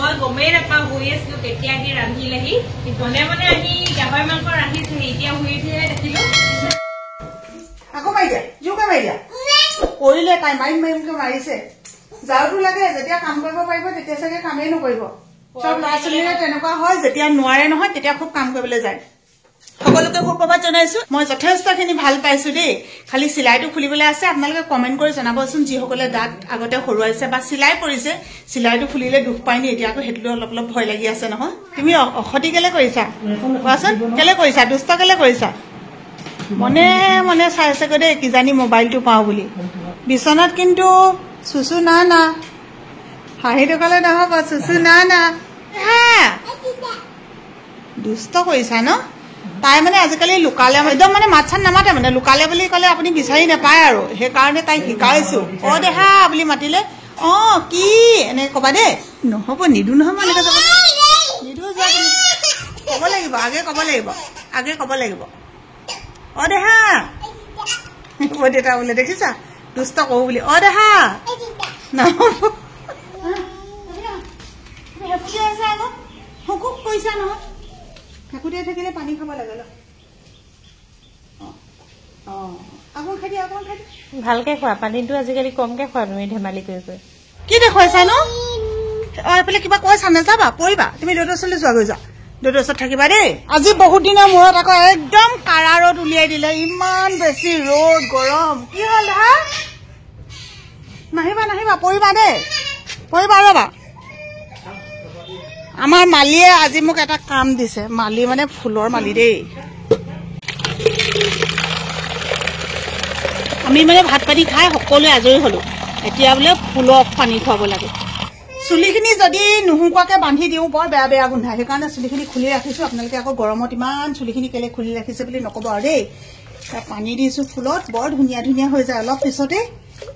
মই গমেই নাপাওঁ শুই আছিলো কেতিয়া আহি ৰান্ধিলেহি মনে মনে আহি গাহৰি মাংস ৰান্ধিছেহি এতিয়া শুই উঠিহে দেখিলো আকৌ মাৰি দিয়া জোকে মাৰি দিয়া কৰিলে তাই মাৰিমকে মাৰিছে যাওঁতো লাগে যেতিয়া কাম কৰিব পাৰিব তেতিয়া চাগে কামেই নকৰিব সব ল'ৰা ছোৱালীৰে তেনেকুৱা হয় যেতিয়া নোৱাৰে নহয় তেতিয়া খুব কাম কৰিবলৈ যায় সকলোকে সুপ্ৰভাত জনাইছো মই যথেষ্টখিনি ভাল পাইছো দেই খালি চিলাইটো খুলিবলৈ আছে আপোনালোকে কমেন্ট কৰি জনাবচোন যিসকলে দাঁত আগতে হৰুৱাইছে বা চিলাই পৰিছে চিলাইটো খুলিলে দুখ পাইনি এতিয়া আকৌ সেইটো অলপ অলপ ভয় লাগি আছে নহয় তুমি অখতি কেলে কৰিছা কোৱাচোন কেলে কৰিছা দুষ্ট কেলে কৰিছা মনে মনে চাইছে গৈ দেই কিজানি মোবাইলটো পাওঁ বুলি বিচনাত কিন্তু চুচু না না হাঁহি টকালে নহব চুচু না না দুষ্ট কৰিছা ন তাই মানে আজিকালি লুকালে একদম মানে মাত চাত নামাতে মানে লুকালে বুলি ক'লে আপুনি বিচাৰি নাপায় আৰু সেইকাৰণে তাইক শিকাইছো অ দেহা বুলি মাতিলে অ কি এনেকে ক'বা দেই নহ'ব নিদো নহয় মই এনেকে যাব নিদো যোৱা ক'ব লাগিব আগে ক'ব লাগিব অ দেহা অ দেউতা বোলে দেখিছা দুষ্ট কৰো বুলি অ দেহা নহ'ব হুকুক কৈছা নহয় ঠাকুৰীয়া থাকিলে পানী খাব লাগে অকণ খাই দিয়া ভালকে খোৱা পানীটো আজিকালি কমকে খোৱা তুমি ধেমালি কৰি কৰি কি দেখুৱাইছা ন এইফালে কিবা কৈছা নাযাবা পৰিবা তুমি দেউতাৰ ওচৰলৈ যোৱা গৈ যা দেউতাৰ ওচৰত থাকিবা দেই আজি বহুত দিনৰ মূৰত আকৌ একদম কাৰা ৰ'দ উলিয়াই দিলে ইমান বেছি ৰ'দ গৰম কি হ'ল হা নাহিবা পৰিবা দেই পৰিবা ৰবা আমাৰ মালিয়ে আজি মোক এটা কাম দিছে মালি মানে ফুলৰ মালি দেই আমি মানে ভাত পানী খাই সকলোৱে আজৰি হলো এতিয়া বোলে ফুলক পানী খুৱাব লাগে চুলিখিনি যদি নুশুকুৱাকে বান্ধি দিওঁ বৰ বেয়া গোন্ধায় সেইকাৰণে চুলিখিনি খুলি ৰাখিছো আপোনালোকে আকৌ গৰমত ইমান চুলিখিনি কেলে খুলি ৰাখিছে বুলি নকব আৰু দেই পানী দিছো ফুলত বৰ ধুনীয়া হৈ যায় অলপ পিছতে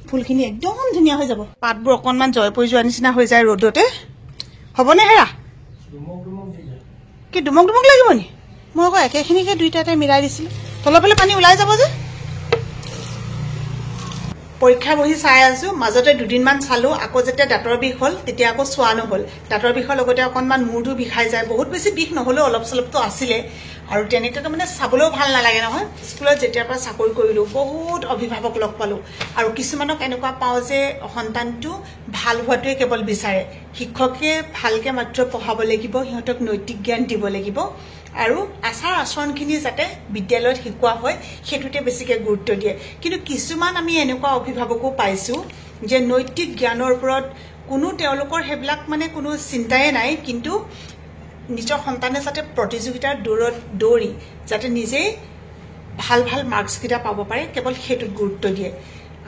ফুলখিনি একদম ধুনীয়া হৈ যাব পাতবোৰ অকণমান জয় পৰি যোৱা নিচিনা হৈ যায় ৰ'দতে হ'বনে হেৰা কি ডুমক লাগিব নি মই আকৌ একেখিনিকে দুইটাতে মিলাই দিছিলো তলৰ ফালে পানী ওলাই যাব যে পৰীক্ষা বহি চাই আছো মাজতে দুদিনমান চালো আকৌ যেতিয়া দাঁতৰ বিষ হ'ল তেতিয়া আকৌ চোৱা নহ'ল দাঁতৰ বিষৰ লগতে অকণমান মূৰটো বিষাই যায় বহুত বেছি বিষ নহ'লেও অলপ চলপটো আছিলে আৰু তেনেকৈ মানে চাবলৈও ভাল নালাগে নহয় স্কুলত যেতিয়াৰ পৰা চাকৰি কৰিলো বহুত অভিভাৱক লগ পালো আৰু কিছুমানক এনেকুৱা পাওঁ যে সন্তানটো ভাল হোৱাটোৱে কেৱল বিচাৰে শিক্ষকে ভালকে মাত্ৰ পঢ়াব লাগিব সিহঁতক নৈতিক জ্ঞান দিব লাগিব আৰু আচাৰ আচৰণখিনি যাতে বিদ্যালয়ত শিকোৱা হয় সেইটোতে বেছিকৈ গুৰুত্ব দিয়ে কিন্তু কিছুমান আমি এনেকুৱা অভিভাৱকো পাইছো যে নৈতিক জ্ঞানৰ ওপৰত কোনো তেওঁলোকৰ সেইবিলাক মানে কোনো চিন্তাই নাই কিন্তু নিজৰ সন্তানে যাতে প্ৰতিযোগিতাৰ দৌৰত দৌৰি যাতে নিজেই ভাল মাৰ্কছকেইটা পাব পাৰে কেৱল সেইটোত গুৰুত্ব দিয়ে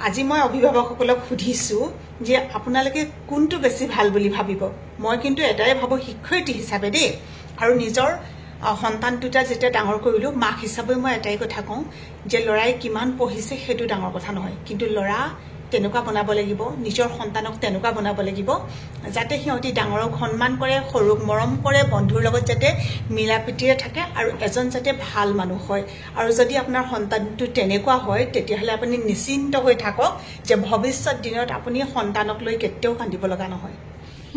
আজি মই অভিভাৱকসকলক সুধিছো যে আপোনালোকে কোনটো বেছি ভাল বুলি ভাবিব মই কিন্তু এটাই ভাবো শিক্ষয়িত্ৰী হিচাপে দেই আৰু নিজৰ সন্তান দুটা যেতিয়া ডাঙৰ কৰিলো মাক হিচাপে মই এটাই কথা কওঁ যে ল'ৰাই কিমান পঢ়িছে সেইটো ডাঙৰ কথা নহয় কিন্তু ল'ৰা তেনেকুৱা বনাব লাগিব নিজৰ সন্তানক তেনেকুৱা বনাব লাগিব যাতে সিহঁতি ডাঙৰক সন্মান কৰে সৰুক মৰম কৰে বন্ধুৰ লগত যাতে মিলা প্ৰীতিৰে থাকে আৰু এজন যাতে ভাল মানুহ হয় আৰু যদি আপোনাৰ সন্তানটো তেনেকুৱা হয় তেতিয়াহ'লে আপুনি নিশ্চিন্ত হৈ থাকক যে ভৱিষ্যত দিনত আপুনি সন্তানক লৈ কেতিয়াও কান্দিব লগা নহয়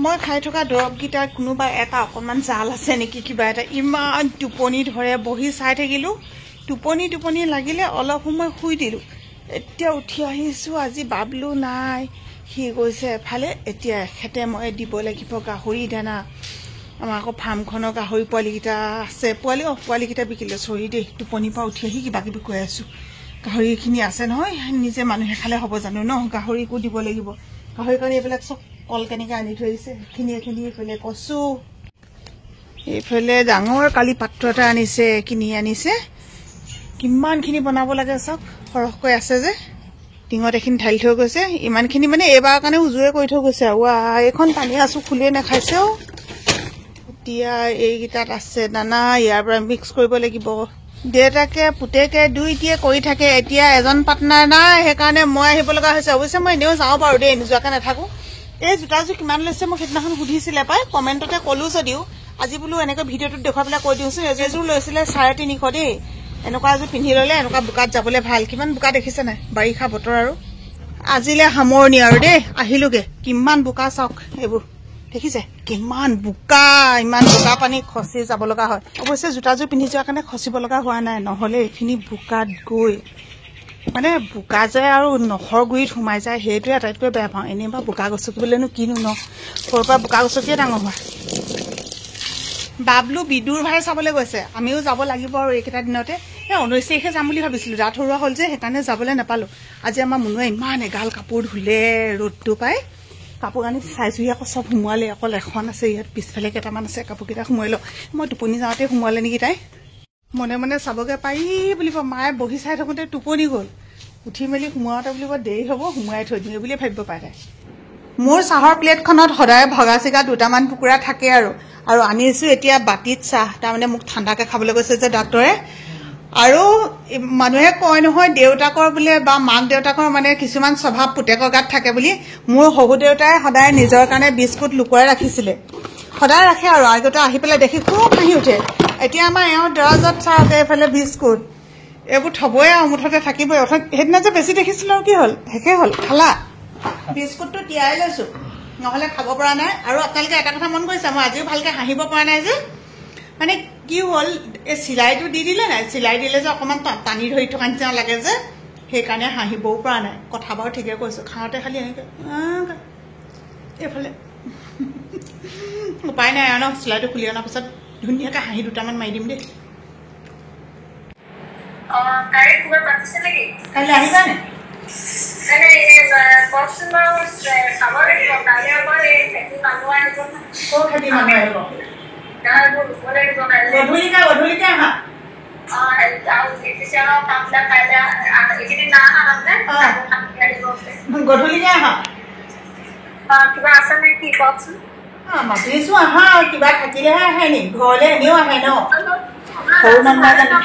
মই খাই থকা দৰৱকেইটাৰ কোনোবা এটা অকণমান জাল আছে নেকি কিবা এটা ইমান টোপনি ধৰে বহি চাই থাকিলো টোপনি লাগিলে অলপ সময় শুই দিলো এতিয়া উঠি আহিছো আজি বাবলু নাই সি গৈছে এফালে এতিয়া এখেতে মই দিব লাগিব গাহৰি দানা আমাৰ আকৌ ফাৰ্মখনৰ গাহৰি পোৱালিকেইটা আছে পোৱালিকেইটা বিকিলে চৰি দেই টোপনিৰ পৰা উঠি আহি কিবা কিবি কৈ আছো গাহৰিখিনি আছে নহয় নিজে মানুহে খালে হ'ব জানো ন গাহৰিকো দিব লাগিব গাহৰি কাৰণে এইবিলাক চব কল কেনেকৈ আনি থৈছে এইখিনি এইফালে কচু এইফালে ডাঙৰ কালি পাত্ৰ এটা আনিছে কিনি আনিছে কিমানখিনি বনাব লাগে চব সৰহকৈ আছে যে টিঙত এইখিনি ঢালি থৈ গৈছে ইমানখিনি মানে এইবাৰ কাৰণে উজুৱে কৰি থৈ গৈছে আৰু এইখন পানী আছো খুলিয়ে নাখাইছেও এতিয়া এইকেইটাত আছে দানা ইয়াৰ পৰা মিক্স কৰিব লাগিব দেউতাকে পুতেকে দুইটিয়ে কৰি থাকে এতিয়া এজন পাৰ্টনাৰ নাই সেইকাৰণে মই আহিব লগা হৈছে অৱশ্যে মই এনেও যাওঁ বাৰু দেই নোযোৱাকৈ নাথাকোঁ এই জোতাযোৰ কিমান লৈছে মোক সেইদিনাখন সুধিছিলে পাই কমেণ্টতে ক'লো যদিও আজি বোলো এনেকৈ ভিডিঅ'টোত দেখুৱাই পেলাই কৈ দিওঁচোন এযোৰ লৈছিলে 350 দেই এনেকুৱা এযোৰ পিন্ধি ল'লে এনেকুৱা বোকাত যাবলৈ ভাল কিমান বোকা দেখিছে নাই বাৰিষা বতৰ আৰু আজিলৈ সামৰণি আৰু দেই আহিলোগে কিমান বোকা চাওক এইবোৰ দেখিছে কিমান বোকা, ইমান বোকা পানী খচি যাব লগা হয়। অৱশ্যে জোতাযোৰ পিন্ধি যোৱাৰ কাৰণে খচিব লগা হোৱা নাই, নহ'লে এইখিনি বোকাত গৈ মানে বোকা যায় আৰু নখৰ গুৰিত সোমাই যায়, সেইটোৱে আটাইতকৈ বেয়া পাওঁ। এনেই বা বোকা গছকিবলৈনো কিনো ন, সৰুৰ পৰা বোকা গছকিয়ে ডাঙৰ হোৱা। বাবলু বিদুৰ ভাই চাবলৈ গৈছে, আমিও যাব লাগিব আৰু এইকেইটা দিনতে। 19 তাৰিখে যাম বুলি ভাবিছিলোঁ, ৰাত হৰুৱা হ'ল যে সেইকাৰণে যাবলৈ নাপালোঁ। আজি আমাৰ মুনুৱে ইমান এগাল কাপোৰ ধুলে, ৰ'দটো পাই কাপোৰ কানি চাইছোঁহি, আকৌ চব সোমোৱালে, অকল এখন আছে ইয়াত, পিছফালে কেইটামান আছে, কাপোৰকেইটা সোমোৱাই লওঁ। মই টোপনি যাওঁতে সোমোৱালে নেকি তাই, মনে মনে চাবগৈ পাৰি বুলিব। মায়ে বহি চাই থাকোঁতে টোপনি গ'ল, উঠি মেলি সোমোৱাওঁতে বুলিব দেৰি হ'ব, সোমোৱাই থৈ দিওঁ বুলিয়ে ভাবিব পাৰে তাই। মোৰ চাহৰ প্লেটখনত সদায় ভগা চিগা দুটামান টুকুৰা থাকে আৰু আনিছোঁ এতিয়া বাতিত চাহ, তাৰমানে মোক ঠাণ্ডাকৈ খাবলৈ কৈছে যে ডাক্তৰে। আৰু মানুহে কয় নহয় দেউতাকৰ বোলে বা মাক দেউতাকৰ মানে কিছুমান স্বভাৱ পুতেকৰ গাত থাকে বুলি। মোৰ শহু দেউতাই সদায় নিজৰ কাৰণে বিস্কুট লুকুৱাই ৰাখিছিলে, সদায় ৰাখে আৰু আগতে আহি পেলাই দেখি খুব হাঁহি উঠে। এতিয়া আমাৰ এওঁৰ দৰাজত চাহ এইফালে বিস্কুট, এইবোৰ থবই আৰু মুঠতে থাকিবই। সেইদিনা যে বেছি দেখিছিলোঁ আৰু কি হ'ল, শেষে হ'ল। খালা বিস্কুটটো তিয়াই লৈছোঁ, নহ'লে খাব পৰা নাই। আৰু আপোনালোকে এটা কথা মন কৰিছে, মই আজিও ভালকৈ হাঁহিব পৰা নাই যে, মানে কি হ'ল এই চিলাইটো দি দিলে নাই, চিলাই দিলে যে অকণমান টানি ধৰি থকা নিচিনা লাগে যে, সেইকাৰণে হাঁহিবও পৰা নাই। কথা বাৰু ঠিকে কৈছোঁ, খাওঁতে খালি এনেকৈ এইফালে উপায় নাই আৰু ন, চিলাইটো খুলি অনাৰ পিছত ধুনীয়াকৈ হাঁহি দুটামান মাৰি দিম দেই। কাইলৈ আহিবা নে? খেতি মানুহ আহিব গধূলিকে আহা। গধূলিকে আহা, কিবা আছে নে কি কওকচোন? মাতিছো আহা, কিবা থাকিলেহে আহে নি, ঘৰলৈ এনেও আহে ন। সৰু নন্দা জানো,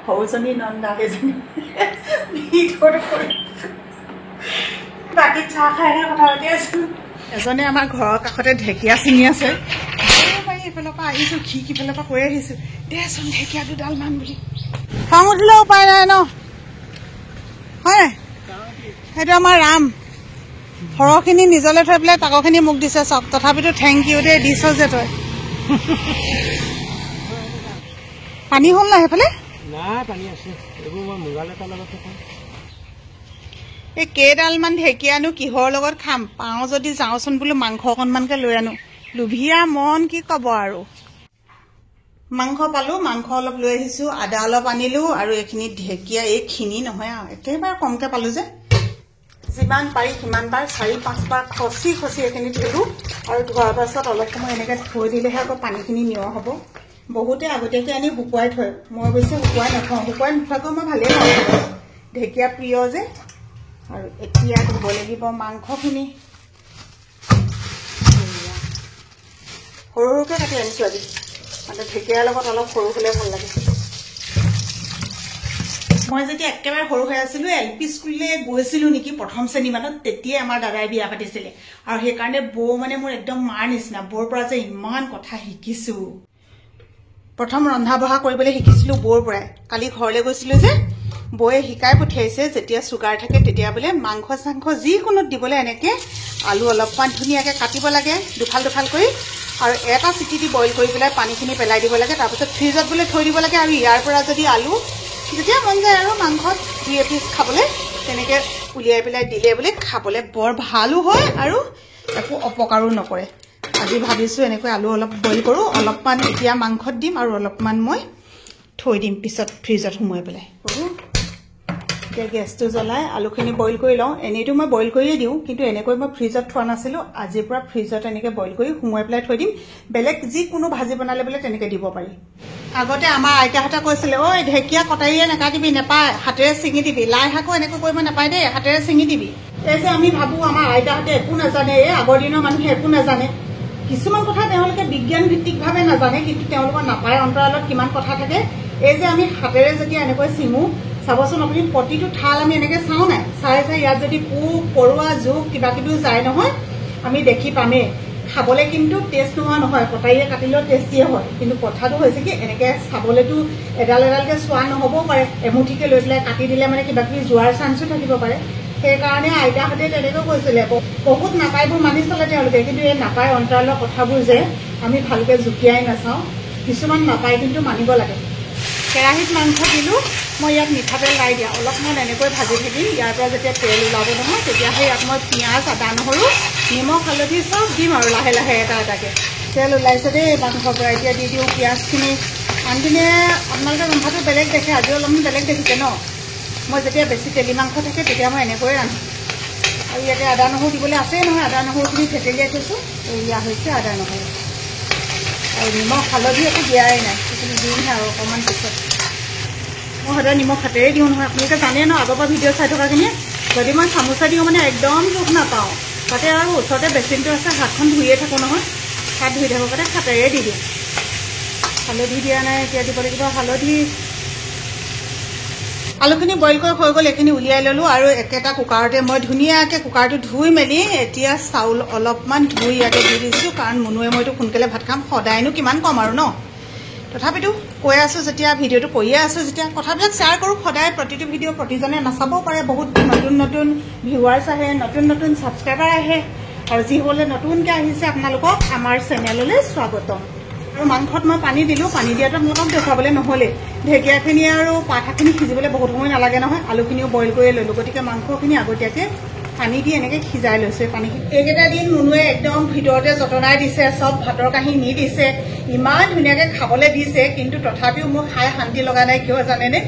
সৰুজনী নন্দা এজনী বাকীত চাহ খাইহে কথা পাতি আছো। এজনে আমাৰ ঘৰৰ কাষতে ঢেকীয়া ছিঙি আছে, এইফালৰ পৰা আহিছোঁ, সিফালৰ পৰা কৈ আহিছোঁ দেচোন ঢেকীয়া দুডালমান বুলি। খং উঠিলে উপায় নাই ন, হয় সেইটো আমাৰ ৰাম। সৰহখিনি নিজলৈ থৈ পেলাই তাকৰখিনি মোক দিছে চব, তথাপিতো থেংক ইউ দেই, দিছ যে তই। পানী হ'ল না সেইফালে? এই কেইডালমান ঢেকীয়ানো কিহৰ লগত খাম, পাওঁ যদি যাওঁচোন বোলো মাংস অকণমানকৈ লৈ আনো। লোভিয়া মন কি ক'ব আৰু। মাংস পালোঁ, মাংস অলপ লৈ আহিছোঁ, আদা অলপ আনিলোঁ, আৰু এইখিনি ঢেকীয়া, এইখিনি নহয় আৰু একেবাৰে কমকৈ পালোঁ যে, যিমান পাৰি সিমান বাৰ 4-5 বাৰ খচি এইখিনি ধুলোঁ। আৰু ধোৱাৰ পাছত অলপ সময় এনেকৈ থৈ দিলেহে আকৌ পানীখিনি নিয়ৰ হ'ব। বহুতে আগতীয়াকৈ আনি শুকুৱাই থয়, মই অৱশ্যে শুকুৱাই নথওঁ, শুকুৱাই নোথোৱাকৈ মই ভালেই পাওঁ, ঢেকীয়া প্ৰিয় যে। আৰু এতিয়া ধুব লাগিব মাংসখিনি, সৰু সৰুকৈ কাটি আনিছোঁ আজি, মানে ঢেকীয়াৰ লগত অলপ সৰু হ'লে ভাল লাগে। মই যেতিয়া একেবাৰে সৰু হৈ আছিলোঁ, LP স্কুললৈ গৈছিলোঁ নেকি প্ৰথম শ্ৰেণীমানত, তেতিয়াই আমাৰ দাদাই বিয়া পাতিছিলে। আৰু সেইকাৰণে বৌ মানে মোৰ একদম মাৰ নিচিনা, বৌৰ পৰা যে ইমান কথা শিকিছোঁ। প্ৰথম ৰন্ধা বঢ়া কৰিবলৈ শিকিছিলোঁ বৌৰ পৰাই। কালি ঘৰলৈ গৈছিলোঁ যে, বৌয়ে শিকাই পঠিয়াইছে যেতিয়া চুগাৰ থাকে তেতিয়া বোলে মাংস চাংস যিকোনো দিবলৈ এনেকৈ আলু অলপমান ধুনীয়াকৈ কাটিব লাগে দুফাল কৰি, আৰু এটা চিটি দি বইল কৰি পেলাই পানীখিনি পেলাই দিব লাগে, তাৰপিছত ফ্ৰিজত বোলে থৈ দিব লাগে। আৰু ইয়াৰ পৰা যদি আলু যেতিয়া মন যায় আৰু মাংসত 2 এপিচ খাবলৈ তেনেকৈ উলিয়াই পেলাই দিলে বোলে খাবলৈ বৰ ভালো হয় আৰু একো অপকাৰো নকৰে। আজি ভাবিছোঁ এনেকৈ আলু অলপ বইল কৰোঁ, অলপমান এতিয়া মাংসত দিম আৰু অলপমান মই থৈ দিম পিছত ফ্ৰিজত সোমোৱাই পেলাই কৰোঁ। এতিয়া গেছটো জ্বলাই আলুখিনি বইল কৰি লওঁ। এনেইতো মই বইল কৰিয়ে দিওঁ, কিন্তু এনেকৈ মই ফ্ৰিজত থোৱা নাছিলোঁ, আজিৰ পৰা ফ্ৰিজত এনেকৈ বইল কৰি সোমোৱাই পেলাই থৈ দিম। বেলেগ যিকোনো ভাজি বনালে বোলে তেনেকৈ দিব পাৰি। আগতে আমাৰ আইতাহঁতে কৈছিলে, ঐ ঢেকীয়া কটাৰীয়ে নাকাটিবি, নেপায়, হাতেৰে ছিঙি দিবি। লাই শাকো এনেকৈ কৰিব নাপায় দেই, হাতেৰে ছিঙি দিবি। এই যে আমি ভাবোঁ আমাৰ আইতাহঁতে একো নাজানে, এই আগৰ দিনৰ মানুহে একো নাজানে। কিছুমান কথা তেওঁলোকে বিজ্ঞান ভিত্তিকভাৱে নাজানে, কিন্তু তেওঁলোকৰ নাপায় অন্তৰালত কিমান কথা থাকে। এই যে আমি হাতেৰে যেতিয়া এনেকৈ ছিঙো, চাবচোন আপুনি প্ৰতিটো ঠাল আমি এনেকৈ চাওঁ নাই, চাই ইয়াত যদি পোক পৰুৱা জোক কিবা কিবিও যায় নহয়, আমি দেখি পামেই। খাবলৈ কিন্তু টেষ্ট নোহোৱা নহয়, কটাৰীয়ে কাটিলেও টেষ্টিয়ে হয়। কিন্তু কথাটো হৈছে কি, এনেকৈ চাবলৈতো এডাল এডালকৈ চোৱা নহ'বও পাৰে, এমুঠিকৈ লৈ পেলাই কাটি দিলে মানে কিবা কিবি যোৱাৰ চান্সো থাকিব পাৰে। সেইকাৰণে আইতাহঁতে তেনেকৈ কৈছিলে বহুত নাপায়বোৰ মানি চলে তেওঁলোকে, কিন্তু এই নাপায় অন্তৰালৰ কথাবোৰ যে আমি ভালকৈ জুকিয়াই নাচাওঁ। কিছুমান নাপায় কিন্তু মানিব লাগে। কেৰাহীত মাংস দিলোঁ, মই ইয়াত মিঠাতেল নাই দিয়া, অলপমান এনেকৈ ভাজি থাকিম। ইয়াৰ পৰা যেতিয়া তেল ওলাব নহয় তেতিয়াহে ইয়াত মই পিঁয়াজ, আদা, নহৰু, নিমখ, হালধি চব দিম আৰু লাহে লাহে এটা এটাকৈ। তেল ওলাইছে দেই মাংসৰ পৰা, এতিয়া দি দিওঁ পিঁয়াজখিনি। আনপিনে আপোনালোকে ৰন্ধাটো বেলেগ দেখে, আজি অলপমান বেলেগ দেখিছে ন। মই যেতিয়া বেছি তেলি মাংস থাকে তেতিয়া মই এনেকৈয়ে ৰান্ধোঁ। আৰু ইয়াতে আদা নহৰু দিবলৈ আছেই নহয়, আদা নহৰুখিনি থেতেলিয়াই থৈছোঁ। এয়া হৈছে আদা নহৰু আৰু নিমখ, হালধি একো দিয়াই নাই, সেইখিনি দিমহে আৰু অকণমান পিছত। মই সদায় নিমখ হাতেৰে দিওঁ নহয়, আপোনালোকে জানে ন আগৰ পৰা ভিডিঅ' চাই থকাখিনিয়ে। যদি মই চামুচা দিওঁ মানে একদম জোখ নাপাওঁ। তাতে আৰু ওচৰতে বেচিনটো আছে, হাতখন ধুইয়ে থাকোঁ নহয়, হাত ধুই থাকোঁ কাৰণে হাতেৰে দি দিওঁ। হালধি দিয়া নাই, এতিয়া দিব লাগিব হালধি। আলুখিনি বইল কৰি হৈ গ'ল, এইখিনি উলিয়াই ল'লোঁ আৰু একেটা কুকাৰতে মই ধুনীয়াকৈ কুকাৰটো ধুই মেলি এতিয়া চাউল অলপমান ধুই ইয়াতে দি দিছোঁ, কাৰণ মুনুৱে মইতো সোনকালে ভাত খাম, সদায়নো কিমান কম আৰু ন। তথাপিতো কৈ আছোঁ যেতিয়া, ভিডিঅ'টো কৰিয়ে আছোঁ যেতিয়া, কথাবিলাক শ্বেয়াৰ কৰোঁ। সদায় প্ৰতিটো ভিডিঅ' প্ৰতিজনে নাচাবও পাৰে, বহুত নতুন নতুন ভিউৱাৰ্ছ আহে, নতুন নতুন ছাবস্ক্ৰাইবাৰ আহে। আৰু যিসকলে নতুনকৈ আহিছে আপোনালোকক আমাৰ চেনেললৈ স্বাগতম। আৰু মাংসত মই পানী দিলোঁ, পানী দিয়াটো আপোনালোকক দেখুৱাবলৈ নহ'লে। ঢেকীয়াখিনি আৰু পাঠাখিনি সিজিবলৈ বহুত সময় নালাগে নহয়, আলুখিনিও বইল কৰি ল'লোঁ, গতিকে মাংসখিনি আগতীয়াকৈ পানী দি এনেকৈ সিজাই লৈছোঁ। পানীখিনি এইকেইটা দিন মুনুৱে একদম ভিতৰতে যতনাই দিছে, চব ভাতৰ কাঁহী নি দিছে, ইমান ধুনীয়াকৈ খাবলৈ দিছে। কিন্তু তথাপিও মোৰ খাই শান্তি লগা নাই, কিয় জানেনে?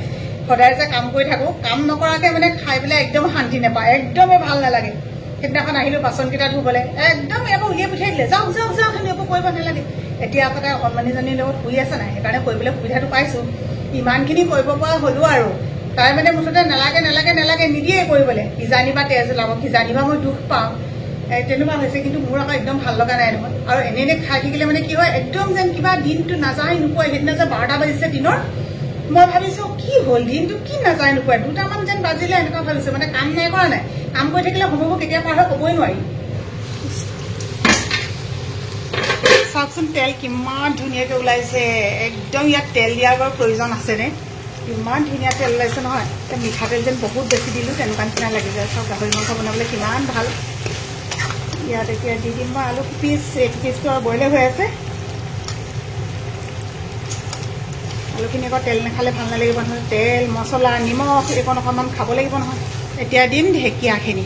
সদায় যে কাম কৰি থাকোঁ, কাম নকৰাকৈ মানে খাই পেলাই একদম শান্তি নাপায়, একদমেই ভাল নালাগে। সেইদিনাখন আহিলোঁ বাচনকেইটা ধুবলৈ, একদম ইয়াৰ পৰা উলিয়াই পঠিয়াই দিলে, যাওক যাওক যাওক, একো কৰিব নালাগে। এতিয়া আকৌ তাই অকণমানিজনীৰ লগত শুই আছে নাই, সেইকাৰণে কৰিবলৈ সুবিধাটো পাইছোঁ। ইমানখিনি কৰিব পৰা হ'লোঁ আৰু তাই মানে মুঠতে নালাগে নালাগে নালাগে নিদিয়ে কৰিবলৈ, কিজানিবা তেজ ওলাব, কিজানিবা মই দুখ পাওঁ, তেনেকুৱা হৈছে। কিন্তু মোৰ আকৌ একদম ভাল লগা নাই নহয়। আৰু এনে এনে খাই থাকিলে মানে কি হয়, একদম যেন কিবা দিনটো নাযায় নোপোৱাই। সেইদিনা যে 12টা বাজিছে দিনৰ, মই ভাবিছোঁ কি হ'ল, দিনটো কি নাযায় নোপোৱাই, 2টামান যেন বাজিলে এনেকুৱা ভাবিছোঁ। মানে কাম নাই কৰা নাই, কাম কৰি থাকিলে সময়বোৰ কেতিয়া পাৰ হয় ক'বই নোৱাৰি। চাওকচোন তেল কিমান ধুনীয়াকৈ ওলাইছে, একদম ইয়াত তেল দিয়াৰ বাৰু প্ৰয়োজন আছেনে? ইমান ধুনীয়া তেল ওলাইছে নহয়। মিঠাতেল যেন বহুত বেছি দিলোঁ তেনেকুৱা নিচিনা লাগি যায়। চাওক গাহৰি মাংস বনাবলৈ কিমান ভাল। ইয়াত এতিয়া দি দিম মই আলু পিচ, এইটো পিচটো আৰু বইলে হৈ আছে। আলুখিনি আকৌ তেল নাখালে ভাল নালাগিব নহয়, তেল মছলা নিমখ এইকণ অকণমান খাব লাগিব নহয়। এতিয়া দিম ঢেকীয়াখিনি,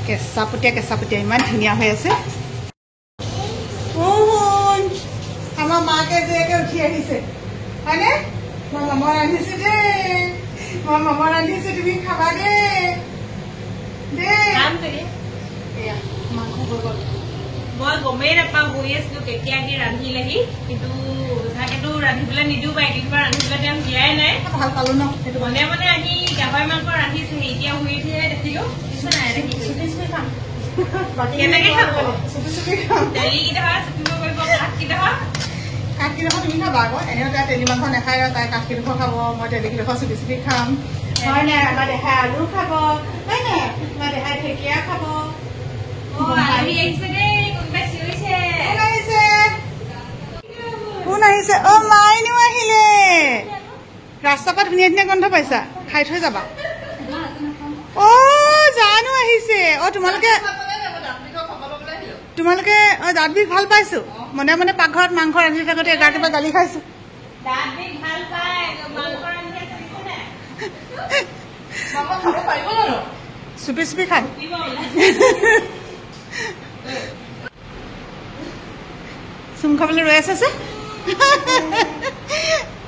কেঁচা পটীয়া ইমান ধুনীয়া হৈ আছে। আমাৰ মাকে জীয়েকে উঠি আহিছে হয়নে? মই মামা ৰান্ধিছোঁ দেই, মই মামা ৰান্ধিছোঁ, তুমি খাবা দেই। এয়া মাংস হৈ গ'ল। মই গমেই নাপাওঁ, বহি আছিলোঁ কেতিয়া আহি ৰান্ধিলেহি, কিন্তু তাকেতো ৰান্ধিবলৈ নিদিওঁ বা এদিনবাৰ ৰান্ধিবলৈ তেওঁ দিয়াই নাই। ভাল পালোঁ ন, সেইটো মনে মনে আহি গাহৰি মাংস ৰান্ধিছেহি, এতিয়া শুই উঠিহে দেখিলোঁ কিছু নাই চুপি খাম। কেনেকৈ খাব? চুপি খাম। তেলিকেইডোখৰ চুপিব পাৰিব, কাঠকেইডোখৰ কাঠকেইডোখৰ তুমি খাবা আকৌ, এনেও তাই তেলি মাংস নাখায়, তাই কাঠকেইডোখৰ খাব, মই তেলিকেইডোখৰ চুপি খাম। হয় নাই? আমাৰ দেহাই আলু খাব, হয় নাই? আমাৰ দেহাই ঢেকীয়া খাব। আলহী আহিছে দেই, কোনোবাই চিঞৰিছে। কোন আহিছে? অ' মাইনু আহিলে। ৰাস্তাৰ পৰা ধুনীয়া ধুনীয়া গন্ধ পাইছা, খাই থৈ যাবা। অ' জানো আহিছে। অ' তোমালোকে দাঁত বিষ ভাল পাইছো, মনে মনে পাকঘৰত মাংস ৰান্ধি থাকোঁতে এগৰাকীৰ গালি খাইছো। চুপি খাম। চুম খাবলৈ ৰৈ আছে।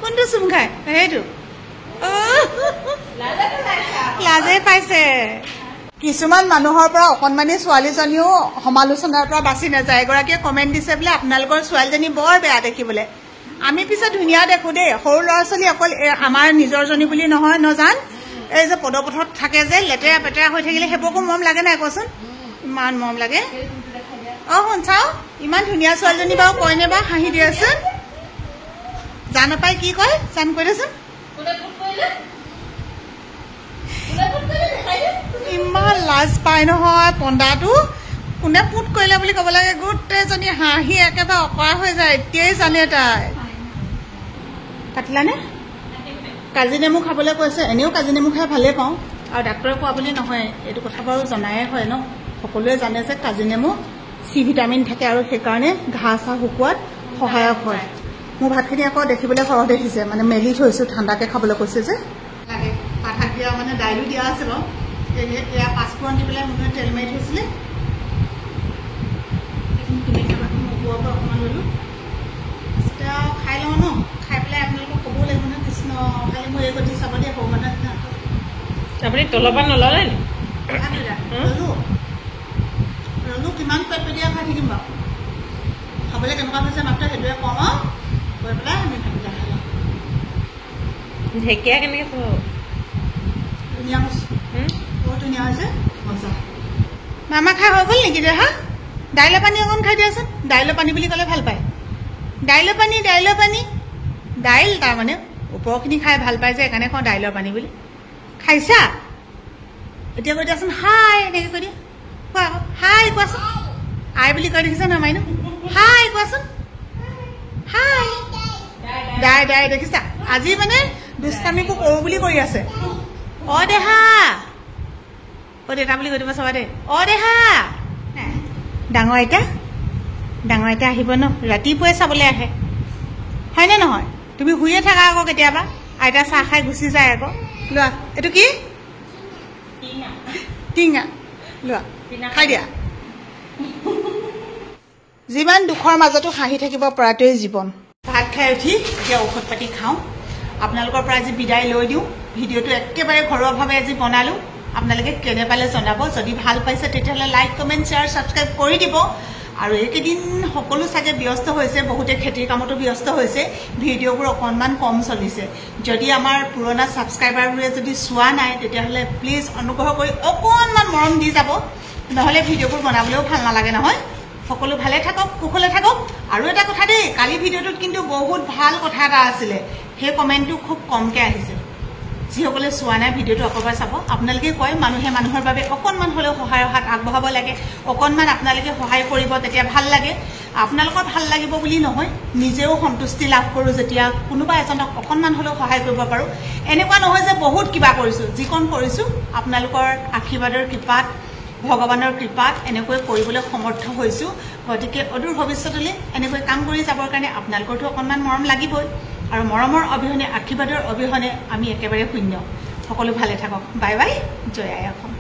কোনটো চুম খাই? সেইটো লাজে পাইছে। কিছুমান মানুহৰ পৰা অকণমানি ছোৱালীজনীও সমালোচনাৰ পৰা বাচি নাযায়। এগৰাকীয়ে কমেণ্ট দিছে বোলে আপোনালোকৰ ছোৱালীজনী বৰ বেয়া দেখিবলৈ। আমি পিছে ধুনীয়া দেখোঁ দেই। সৰু ল'ৰা ছোৱালী অকল আমাৰ নিজৰজনী বুলি নহয় নজান, এই যে পদপথত থাকে যে লেতেৰা পেতেৰা হৈ থাকিলে সেইবোৰকো মৰম লাগে নাই কোৱাচোন? ইমান মৰম লাগে। অঁ শুন চাওঁ, ইমান ধুনীয়া ছোৱালীজনী বাৰু কয়নে বা? হাঁহি দিয়াচোন। জান নাপায় কি কয়, জান কৈ দেচোন। ইমান লাজ পায় নহয় পন্দাটো। কোনে পুত কৰিলে বুলি ক'ব লাগে, গোটেইজনী হাঁহি একেবাৰে অকৰা হৈ যায়। এতিয়াই জানে তাই। কাটিলানে? কাজি নেমু খাবলৈ কৈছে, এনেও কাজি নেমু খাই ভালেই পাওঁ, আৰু ডাক্তৰে কোৱা বুলি নহয়, এইটো কথা বাৰু জনাই হয় ন, সকলোৱে জানে যে কাজি নেমু চি ভিটামিন থাকে আৰু সেইকাৰণে ঘাঁ চাহ শুকোৱাত সহায়ক হয়। মোৰ ভাতখিনি আকৌ দেখিবলৈ সৰহ দেখিছে, মানে মেলি থৈছোঁ, ঠাণ্ডাকৈ খাবলৈ কৈছে যে লাগে। পাঠাত দিয়া মানে দাইলো দিয়া আছে বাৰু, এয়া পাঁচফোৰণ দি পেলাই মানুহে তেল মাৰি থৈছিলে, সেইখিনি তুমি খাবা। মই ওপৰৰ পৰা অকণমান ল'লোঁ, এতিয়া খাই লওঁ ন, খাই পেলাই আপোনালোকক ক'বও লাগিব নহয়। কৃষ্ণ, খালি মোৰ এই গতি চাব দেই, সৰু মানুহ আপুনি তলৰ পৰা নল'লে নি? ৰ'লো কিমান পেটপেটীয়া খাই থাকিম বাৰু, খাবলৈ কেনেকুৱা হৈছে মাত্ৰ সেইটোৱে কওঁ আৰু গৈ পেলাই আমি ভাতকেইটা খাই লওঁ। ঢেকীয়া কেনেকৈ খাব? ধুনীয়া হৈছে, বহুত ধুনীয়া হৈছে, মজা। মামা খাই হৈ গ'ল নেকি দেহা? দাইলৰ পানী অকণ খাই দিয়াচোন। দাইলৰ পানী বুলি ক'লে ভাল পায়। দাইলৰ পানী, দাইলৰ পানী, দাইল তাৰমানে ওপৰখিনি খাই ভাল পায় যে, সেইকাৰণে কওঁ দাইলৰ পানী বুলি। খাইছা? এতিয়া কৈ দিয়াচোন হাই, এনেকৈ কৈ দিয়া। কোৱা আকৌ হাই কোৱাচোন। আই বুলি কৈ দেখিছা নহয় মাইনু? হাই কোৱাচোন, হাই। দাই দাই দেখিছা? আজি মানে দুষ্টামিবোৰ কৰোঁ বুলি কৰি আছে। অ দেহা, অ দেউতা বুলি কৈ দিব চাবা দেই। অ দেহা, ডাঙৰ আইতা, ডাঙৰ আইতা আহিব ন, ৰাতিপুৱাই চাবলৈ আহে, হয়নে নহয়? তুমি শুয়ে থাকা আকৌ কেতিয়াবা, আইতা চাহ খাই গুচি যায় আকৌ। লোৱা, এইটো কি? টিঙা। লোৱা, খাই দিয়া। যিমান দুখৰ মাজতো হাঁহি থাকিব পৰাটোৱেই জীৱন। ভাত খাই উঠি এতিয়া ঔষধ পাতি খাওঁ। আপোনালোকৰ পৰা আজি বিদায় লৈ দিওঁ। ভিডিঅ'টো একেবাৰে ঘৰুৱাভাৱে আজি বনালোঁ। আপোনালোকে কেনে পালে জনাব। যদি ভাল পাইছে তেতিয়াহ'লে লাইক, কমেণ্ট, শ্বেয়াৰ, ছাবস্ক্ৰাইব কৰি দিব। আৰু এইকেইদিন সকলো চাগে ব্যস্ত হৈছে, বহুতে খেতিৰ কামতো ব্যস্ত হৈছে, ভিডিঅ'বোৰ অকণমান কম চলিছে। যদি আমাৰ পুৰণা ছাবস্ক্ৰাইবাৰবোৰে যদি চোৱা নাই তেতিয়াহ'লে প্লিজ অনুগ্ৰহ কৰি অকণমান মৰম দি যাব, নহ'লে ভিডিঅ'বোৰ বনাবলৈও ভাল নালাগে নহয়। সকলো ভালে থাকক, কুশলে থাকক। আৰু এটা কথা দেই, কালি ভিডিঅ'টোত কিন্তু বহুত ভাল কথা এটা আছিলে, সেই কমেণ্টটো খুব কমকৈ আহিছে। যিসকলে চোৱা নাই ভিডিঅ'টো অকবাৰ চাব। আপোনালোকে কয় মানুহে মানুহৰ বাবে অকণমান হ'লেও সহায়ৰ হাত আগবঢ়াব লাগে, অকণমান আপোনালোকে সহায় কৰিব, তেতিয়া ভাল লাগে। আপোনালোকৰ ভাল লাগিব বুলি নহয়, নিজেও সন্তুষ্টি লাভ কৰোঁ যেতিয়া কোনোবা এজনক অকণমান হ'লেও সহায় কৰিব পাৰোঁ। এনেকুৱা নহয় যে বহুত কিবা কৰিছোঁ, যিকণ কৰিছোঁ আপোনালোকৰ আশীৰ্বাদৰ কৃপাত, ভগৱানৰ কৃপাত এনেকৈ কৰিবলৈ সমৰ্থ হৈছোঁ। গতিকে অদূৰ ভৱিষ্যতলৈ এনেকৈ কাম কৰি যাবৰ কাৰণে আপোনালোকৰতো অকণমান মৰম লাগিবই, আৰু মৰমৰ অবিহনে, আশীৰ্বাদৰ অবিহনে আমি একেবাৰে শূন্য। সকলো ভালে থাকক। Bye bye. জয় আই অসম।